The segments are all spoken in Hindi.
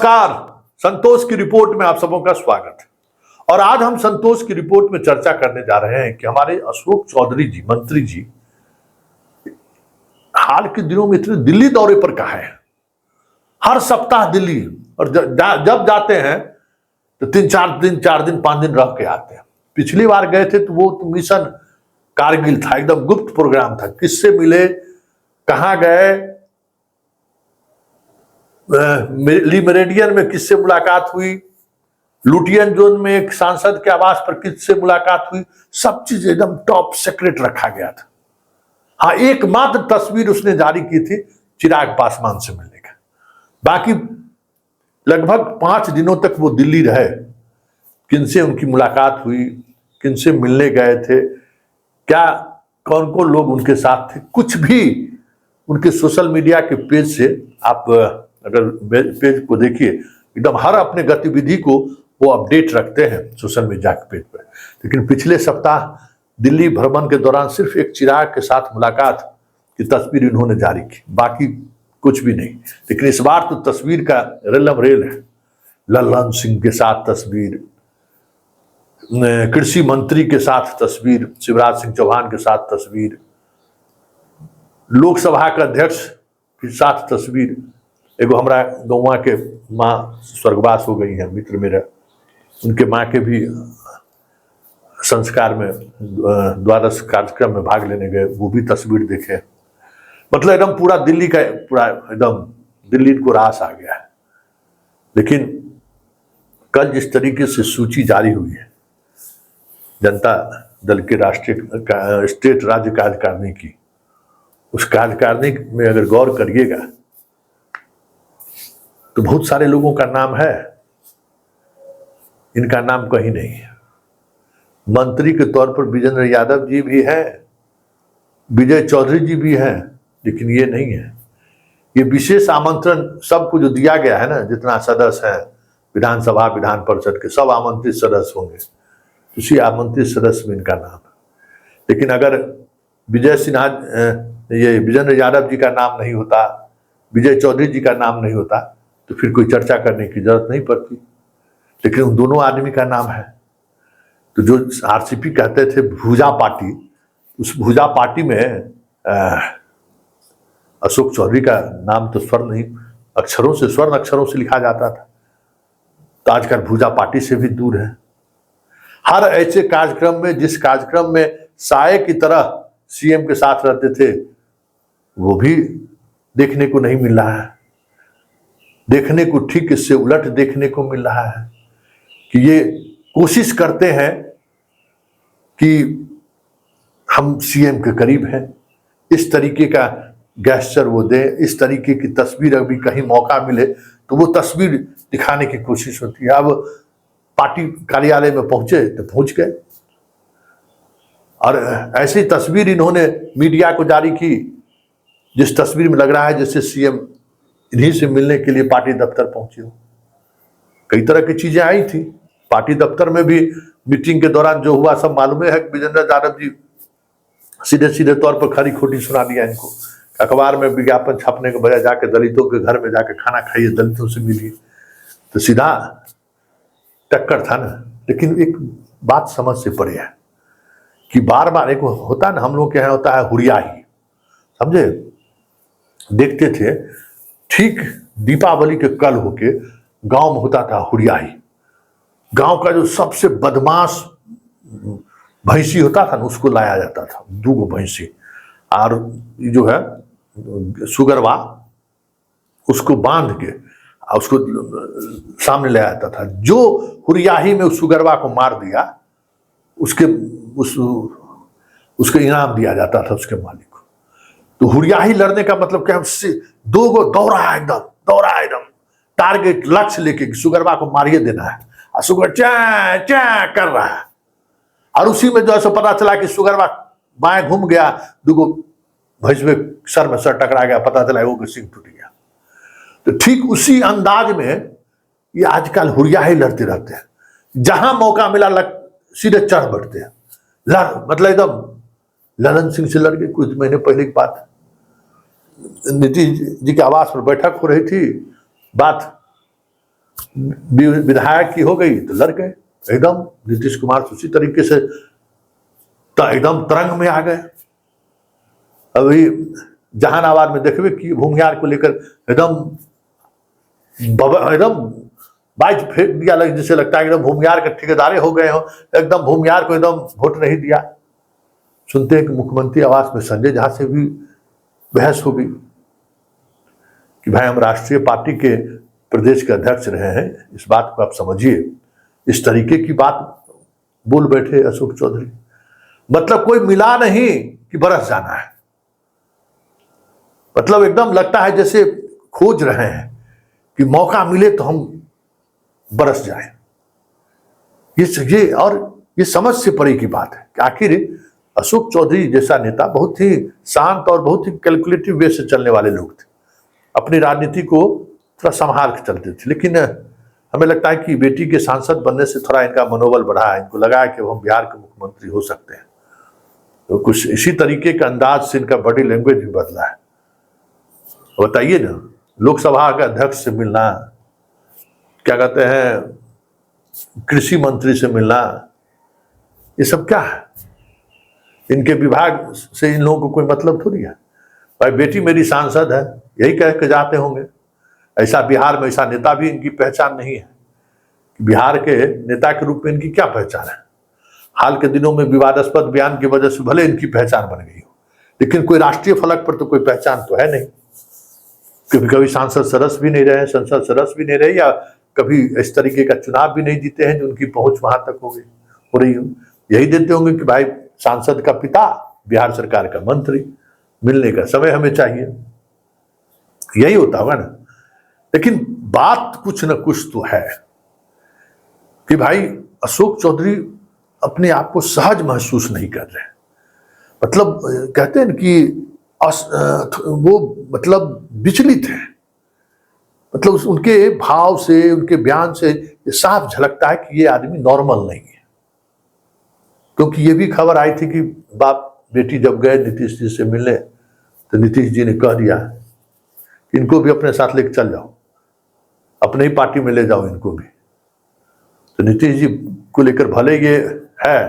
नमस्कार, संतोष की रिपोर्ट में आप सबों का स्वागत है। और आज हम संतोष की रिपोर्ट में चर्चा करने जा रहे हैं कि हमारे अशोक चौधरी जी, मंत्री जी, हाल के दिनों में इतने दिल्ली दौरे पर कहाँ है। हर सप्ताह दिल्ली, और जब जाते हैं तो 3-4 दिन 5 दिन रह के आते हैं। पिछली बार गए थे तो वो तो मिशन कारगिल था, एकदम गुप्त प्रोग्राम था। किससे मिले, कहाँ गए, ली मेरिडियन में किससे मुलाकात हुई, लुटियन जोन में एक सांसद के आवास पर किससे मुलाकात हुई, सब चीज एकदम टॉप सीक्रेट रखा गया था। हाँ, एकमात्र तस्वीर उसने जारी की थी चिराग पासवान से मिलने का। बाकी लगभग 5 दिनों तक वो दिल्ली रहे। किनसे उनकी मुलाकात हुई, किनसे मिलने गए थे, क्या कौन कौन लोग उनके साथ थे, कुछ भी उनके सोशल मीडिया के पेज से आप अगर पेज को देखिए, एकदम हर अपने गतिविधि को वो अपडेट रखते हैं सोशल मीडिया के पेज पर। लेकिन पिछले सप्ताह दिल्ली भ्रमण के दौरान सिर्फ एक चिराग के साथ मुलाकात की तस्वीर इन्होंने जारी की, बाकी कुछ भी नहीं। लेकिन इस बार तो तस्वीर का रेलम रेल है। लल्लन सिंह के साथ तस्वीर, कृषि मंत्री के साथ तस्वीर, शिवराज सिंह चौहान के साथ तस्वीर, लोकसभा का अध्यक्ष के साथ तस्वीर। एगो हमारा गौवा के माँ स्वर्गवास हो गई है, मित्र मेरा, उनके माँ के भी संस्कार में द्वादश कार्यक्रम में भाग लेने गए, वो भी तस्वीर देखे। मतलब एकदम पूरा दिल्ली का, पूरा एकदम दिल्ली को रास आ गया है। लेकिन कल जिस तरीके से सूची जारी हुई है जनता दल के राष्ट्रीय स्टेट राज्य कार्यकारिणी की, उस कार्यकारिणी में अगर गौर करिएगा तो बहुत सारे लोगों का नाम है, इनका नाम कहीं नहीं है। मंत्री के तौर पर विजेंद्र यादव जी भी हैं, विजय चौधरी जी भी हैं, लेकिन ये नहीं है। ये विशेष आमंत्रण सबको जो दिया गया है ना, जितना सदस्य है विधानसभा विधान परिषद के, सब आमंत्रित सदस्य होंगे, उसी आमंत्रित सदस्य में इनका नाम है। लेकिन अगर विजय सिन्हा, ये विजेंद्र यादव जी का नाम नहीं होता, विजय चौधरी जी का नाम नहीं होता, तो फिर कोई चर्चा करने की जरूरत नहीं पड़ती। लेकिन उन दोनों आदमी का नाम है। तो जो आरसीपी कहते थे भुजा पार्टी, उस भुजा पार्टी में अशोक चौधरी का नाम तो स्वर्ण अक्षरों से लिखा जाता था। तो आजकल भुजा पार्टी से भी दूर है। हर ऐसे कार्यक्रम में, जिस कार्यक्रम में साये की तरह सीएम के साथ रहते थे, वो भी देखने को नहीं मिल रहा है। देखने को ठीक इससे उलट देखने को मिल रहा है कि ये कोशिश करते हैं कि हम सीएम के करीब हैं, इस तरीके का गेस्चर वो दें, इस तरीके की तस्वीर अभी कहीं मौका मिले तो वो तस्वीर दिखाने की कोशिश होती है। अब पार्टी कार्यालय में पहुंचे तो पहुंच गए, और ऐसी तस्वीर इन्होंने मीडिया को जारी की जिस तस्वीर में लग रहा है जैसे सीएम इन्हीं से मिलने के लिए पार्टी दफ्तर पहुंचे हो। कई तरह की चीजें आई थी पार्टी दफ्तर में भी। मीटिंग के दौरान जो हुआ सब मालूम है। विजेंद्र यादव जी सीधे तौर पर खरी खोटी सुना दिया इनको। अखबार में विज्ञापन छापने के बजाय जाके दलितों के घर में जाके खाना खाइए, दलितों से मिलिए, तो सीधा टक्कर था ना। लेकिन एक बात समझ से परे है कि बार बार एक होता है ना, हम लोग के यहाँ होता है हुरियाही, समझे। देखते थे ठीक दीपावली के कल होके गांव में होता था हुरियाही। गांव का जो सबसे बदमाश भैंसी होता था ना, उसको लाया जाता था, 2 भैंसी, और जो है सुगरवा, उसको बांध के उसको सामने ले आता था। जो हुरियाही में उस सुगरवा को मार दिया, उसके इनाम दिया जाता था उसके मालिक को। तो हुरियाही लड़ने का मतलब क्या, उससे 2 गो दौड़ा एकदम टारगेट, लक्ष्य लेके सुगरवा को मारिए देना है, और सुगर चा चा कर रहा है। और उसी में जो है पता चला कि सुगरवा बाएं घूम गया, 2 गो भैंस में सर में सर टकरा गया, पता चला वो सिंह टूट गया। तो ठीक उसी अंदाज में ये आजकल हुरियाही लड़ते रहते हैं। जहां मौका मिला सीधे चढ़ बैठते हैं, मतलब एकदम ललन सिंह से लड़ गए। कुछ महीने पहले की बात, नीतीश जी के आवास पर बैठक हो रही थी, बात विधायक की हो गई तो लड़ गए एकदम। नीतीश कुमार उसी तरीके से एकदम तरंग में आ गए। अभी जहानाबाद में देखिए कि भूमिहार को लेकर एकदम बाइक फेंक दिया, जिसे लगता है एकदम भूमिहार के ठेकेदारे हो गए हो, एकदम भूमिहार को एकदम वोट नहीं दिया। सुनते हैं कि मुख्यमंत्री आवास में संजय झा से भी बहस हो गई कि भाई हम राष्ट्रीय पार्टी के प्रदेश के अध्यक्ष रहे हैं, इस बात को आप समझिए। इस तरीके की बात बोल बैठे अशोक चौधरी। मतलब कोई मिला नहीं कि बरस जाना है, मतलब एकदम लगता है जैसे खोज रहे हैं कि मौका मिले तो हम बरस जाएं। ये समझ से परे की बात है कि आखिर अशोक चौधरी जैसा नेता बहुत ही शांत और बहुत ही कैलकुलेटिव वे से चलने वाले लोग थे, अपनी राजनीति को थोड़ा संभाल के चलते थे। लेकिन हमें लगता है कि बेटी के सांसद बनने से थोड़ा इनका मनोबल बढ़ा है, इनको लगा है कि हम बिहार के मुख्यमंत्री हो सकते हैं। तो कुछ इसी तरीके का अंदाज से इनका बॉडी लैंग्वेज भी बदला है। बताइए ना, लोकसभा के अध्यक्ष से मिलना, क्या कहते हैं कृषि मंत्री से मिलना, ये सब क्या है? इनके विभाग से इन लोगों को कोई मतलब थोड़ी है। भाई बेटी मेरी सांसद है, यही कह के जाते होंगे। ऐसा बिहार में ऐसा नेता भी इनकी पहचान नहीं है। बिहार के नेता के रूप में इनकी क्या पहचान है? हाल के दिनों में विवादास्पद बयान की वजह से भले इनकी पहचान बन गई हो, लेकिन कोई राष्ट्रीय फलक पर तो कोई पहचान तो है नहीं। कभी सांसद सदस्य भी नहीं रहे, संसद सदस्य भी नहीं रहे, या कभी इस तरीके का चुनाव भी नहीं जीते हैं जो उनकी पहुंच वहां तक हो रही हो। यही देते होंगे कि भाई सांसद का पिता बिहार सरकार का मंत्री, मिलने का समय हमें चाहिए, यही होता होगा ना। लेकिन बात कुछ न कुछ तो है कि भाई अशोक चौधरी अपने आप को सहज महसूस नहीं कर रहे। मतलब कहते हैं कि वो मतलब विचलित है। मतलब उनके भाव से, उनके बयान से ये साफ झलकता है कि ये आदमी नॉर्मल नहीं है। क्योंकि ये भी खबर आई थी कि बाप बेटी जब गए नीतीश जी से मिलने, तो नीतीश जी ने कह दिया कि इनको भी अपने साथ लेकर चल जाओ, अपने ही पार्टी में ले जाओ इनको भी। तो नीतीश जी को लेकर भले ये है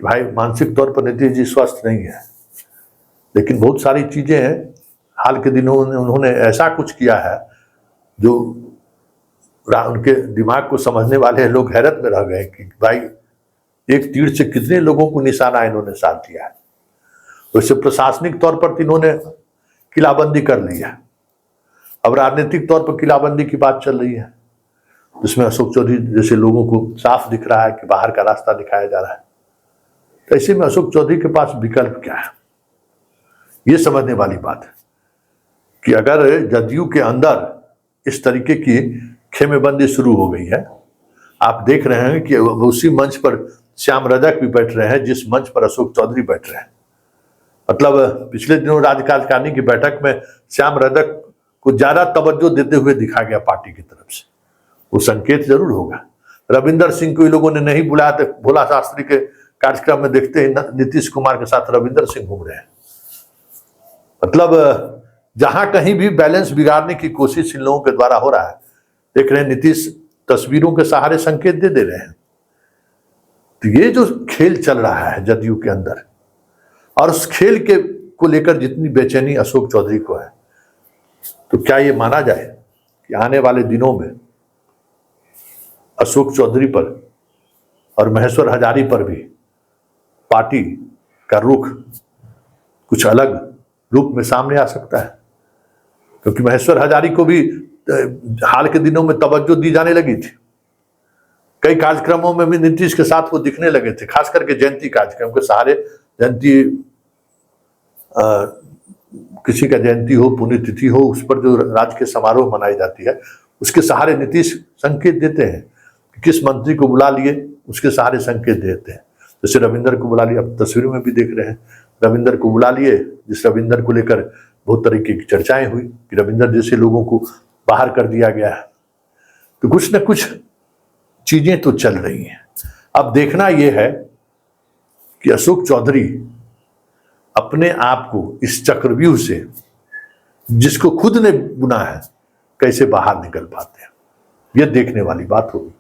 कि भाई मानसिक तौर पर नीतीश जी स्वस्थ नहीं है, लेकिन बहुत सारी चीजें हैं हाल के दिनों में उन्होंने ऐसा कुछ किया है जो उनके दिमाग को समझने वाले लोग हैरत में रह गए कि भाई एक तीर से कितने लोगों को निशाना इन्होंने साध दिया है। वैसे प्रशासनिक तौर पर इन्होंने किलाबंदी कर ली है, अब राजनीतिक तौर पर किलाबंदी की बात चल रही है, जिसमें अशोक चौधरी जैसे लोगों को साफ दिख रहा है कि बाहर का रास्ता दिखाया जा रहा है। तो ऐसे में अशोक चौधरी के पास विकल्प क्या है, ये समझने वाली बात है कि अगर जदयू के अंदर इस तरीके की खेमेबंदी शुरू हो गई है। आप देख रहे हैं कि उसी मंच पर श्याम रजक भी बैठ रहे हैं जिस मंच पर अशोक चौधरी बैठ रहे हैं। मतलब पिछले दिनों राज्य कार्यकारिणी की बैठक में श्याम रजक को ज्यादा तवज्जो देते हुए दिखा गया पार्टी की तरफ से। वो संकेत जरूर होगा। रविंदर सिंह को लोगों ने नहीं बुलाया, तो भोला शास्त्री के कार्यक्रम में देखते हैं नीतीश कुमार के साथ रविंदर सिंह घूम रहे हैं। मतलब जहां कहीं भी बैलेंस बिगाड़ने की कोशिश इन लोगों के द्वारा हो रहा है। देख रहे हैं नीतीश तस्वीरों के सहारे संकेत दे रहे हैं। तो ये जो खेल चल रहा है जदयू के अंदर, और उस खेल के को लेकर जितनी बेचैनी अशोक चौधरी को है, तो क्या ये माना जाए कि आने वाले दिनों में अशोक चौधरी पर और महेश्वर हजारी पर भी पार्टी का रुख कुछ अलग रूप में सामने आ सकता है? क्योंकि महेश्वर हजारी को भी हाल के दिनों में तवज्जो दी जाने लगी थी। कई कार्यक्रमों में भी नीतीश के साथ वो दिखने लगे थे, खास करके जयंती कार्यक्रम के सहारे। जयंती किसी का जयंती हो, पुण्यतिथि हो, उस पर जो राजकीय समारोह मनाई जाती है, उसके सहारे नीतीश संकेत देते हैं कि किस मंत्री को बुला लिए, उसके सहारे संकेत देते हैं। जैसे रविंदर को बुला लिया, अब तस्वीरों में भी देख रहे हैं, रविंदर को बुला लिए, जिस रविंदर को लेकर बहुत तरीके की चर्चाएं हुई कि रविंदर जैसे लोगों को बाहर कर दिया गया है। तो कुछ न कुछ चीजें तो चल रही हैं। अब देखना यह है कि अशोक चौधरी अपने आप को इस चक्रव्यूह से, जिसको खुद ने बुना है, कैसे बाहर निकल पाते हैं। ये देखने वाली बात होगी।